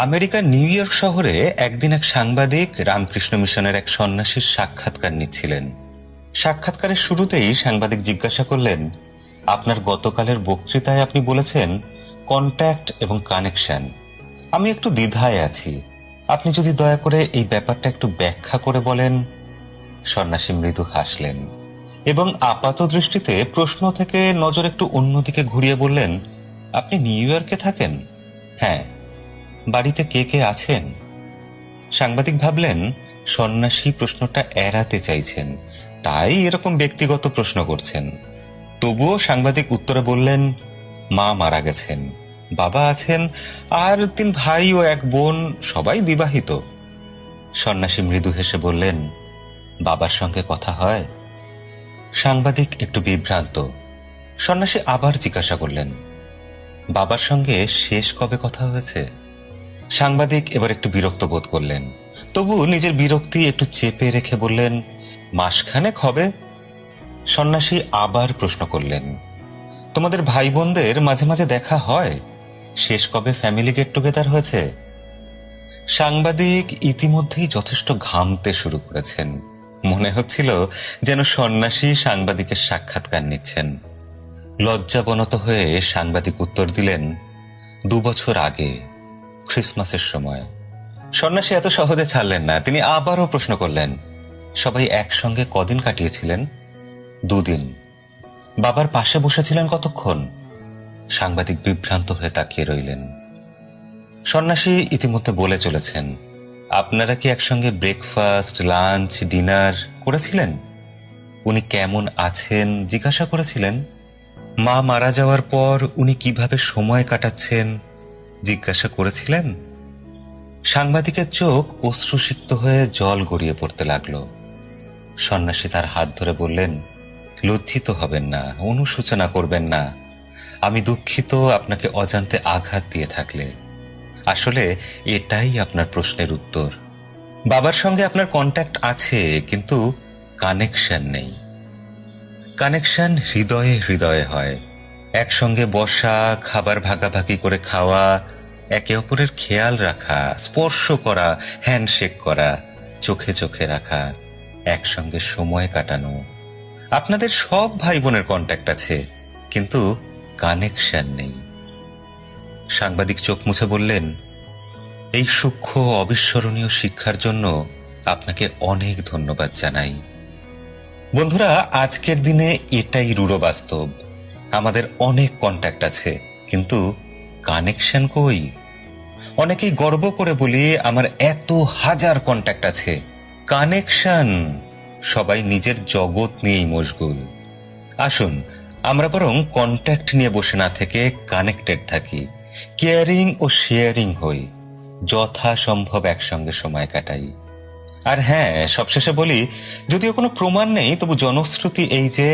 আমেরিকার new York শহরে একদিন এক সাংবাদিক রামকৃষ্ণ মিশনের এক সন্ন্যাসীর সাক্ষাৎকার নিচ্ছিলেন। সাক্ষাৎকারের শুরুতেই সাংবাদিক জিজ্ঞাসা করলেন, আপনার গতকালের বক্তৃতায় আপনি বলেছেন কন্ট্যাক্ট এবং কানেকশন। আমি একটু দ্বিধায় আছি, আপনি যদি দয়া করে এই ব্যাপারটা একটু ব্যাখ্যা করে বলেন। সন্ন্যাসী মৃদু হাসলেন এবং আপাত দৃষ্টিতে প্রশ্ন থেকে নজর একটু অন্যদিকে ঘুরিয়ে বললেন, আপনি নিউ ইয়র্কে থাকেন? হ্যাঁ। বাড়িতে কে কে আছেন? সাংবাদিক ভাবলেন সন্ন্যাসী প্রশ্নটা এড়াতে চাইছেন, তাই এরকম ব্যক্তিগত প্রশ্ন করছেন। তবুও সাংবাদিক উত্তরে বললেন, মা মারা গেছেন, বাবা আছেন, আর 3 ভাই ও 1 বোন, সবাই বিবাহিত। সন্ন্যাসী মৃদু হেসে বললেন, বাবার সঙ্গে কথা হয়? সাংবাদিক একটু বিভ্রান্ত। সন্ন্যাসী আবার জিজ্ঞাসা করলেন, বাবার সঙ্গে শেষ কবে কথা হয়েছে? সাংবাদিক এবার একটু বিরক্ত বোধ করলেন, তবু নিজের বিরক্তি একটু চেপে রেখে বললেন, মাসখানেক হবে। সন্ন্যাসী আবার প্রশ্ন করলেন, তোমাদের ভাই বোনদের মাঝে মাঝে দেখা হয়? শেষ কবে ফ্যামিলি গেট টুগেদার হয়েছে? সাংবাদিক ইতিমধ্যেই যথেষ্ট ঘামতে শুরু করেছেন। মনে হচ্ছিল যেন সন্ন্যাসী সাংবাদিকের সাক্ষাৎকার নিচ্ছেন। লজ্জাবনত হয়ে সাংবাদিক উত্তর দিলেন, 2 বছর আগে, ক্রিসমাসের সময়। সন্ন্যাসী এত সহজে ছাড়লেন না, তিনি আবারও প্রশ্ন করলেন, সবাই একসঙ্গে কদিন কাটিয়েছিলেন? 2 দিন। বাবার পাশে বসেছিলেন কতক্ষণ? সাংবাদিক বিভ্রান্ত হয়ে তাকিয়ে রইলেন। সন্ন্যাসী ইতিমধ্যে বলে চলেছেন, আপনারা কি একসঙ্গে ব্রেকফাস্ট, লাঞ্চ, ডিনার করেছিলেন? উনি কেমন আছেন জিজ্ঞাসা করেছিলেন? মা মারা যাওয়ার পর উনি কিভাবে সময় কাটাচ্ছেন জিজ্ঞাসা করেছিলেন? সাংবাদিকের চোখ অশ্রুসিক্ত হয়ে জল গড়িয়ে পড়তে লাগলো। সন্ন্যাসী তার হাত ধরে বললেন, লজ্জিত হবেন না, অনুশোচনা করবেন না। আমি দুঃখিত আপনাকে অজান্তে আঘাত দিয়ে থাকলে। আসলে এটাই আপনার প্রশ্নের উত্তর। বাবার সঙ্গে আপনার কন্ট্যাক্ট আছে, কিন্তু কানেকশন নেই। কানেকশন হৃদয়ে হৃদয়ে হয়। একসঙ্গে বসা, খাবার ভাগাভাগি করে খাওয়া, একে অপরের খেয়াল রাখা, স্পর্শ করা, হ্যান্ডশেক করা, চোখে চোখে রাখা, একসঙ্গে সময় কাটানো। আপনাদের সব ভাই বোনের কন্ট্যাক্ট আছে, কিন্তু কানেকশন নেই। সাংবাদিক চোখ মুছে বললেন, এই সূক্ষ্ম অবিস্মরণীয় শিক্ষার জন্য আপনাকে অনেক ধন্যবাদ জানাই। বন্ধুরা, আজকের দিনে এটাই রূঢ় বাস্তব। আমাদের অনেক কন্ট্যাক্ট আছে, কিন্তু কানেকশন কই? অনেকেই গর্ব করে বলি, আমার এত হাজার কন্ট্যাক্ট আছে। কানেকশন, সবাই নিজের জগৎ নিয়েই মশগুল। আসুন আমরা বরং কন্ট্যাক্ট নিয়ে বসে না থেকে কানেক্টেড থাকি, কেয়ারিং ও শেয়ারিং হই, যথাসম্ভব একসঙ্গে সময় কাটাই। আর হ্যাঁ, সবশেষে বলি, যদিও কোনো প্রমাণ নেই, তবু জনশ্রুতি এই যে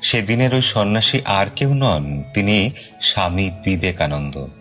সেদিনের ওই সন্ন্যাসী আর কেউ নন, তিনি স্বামী বিবেকানন্দ।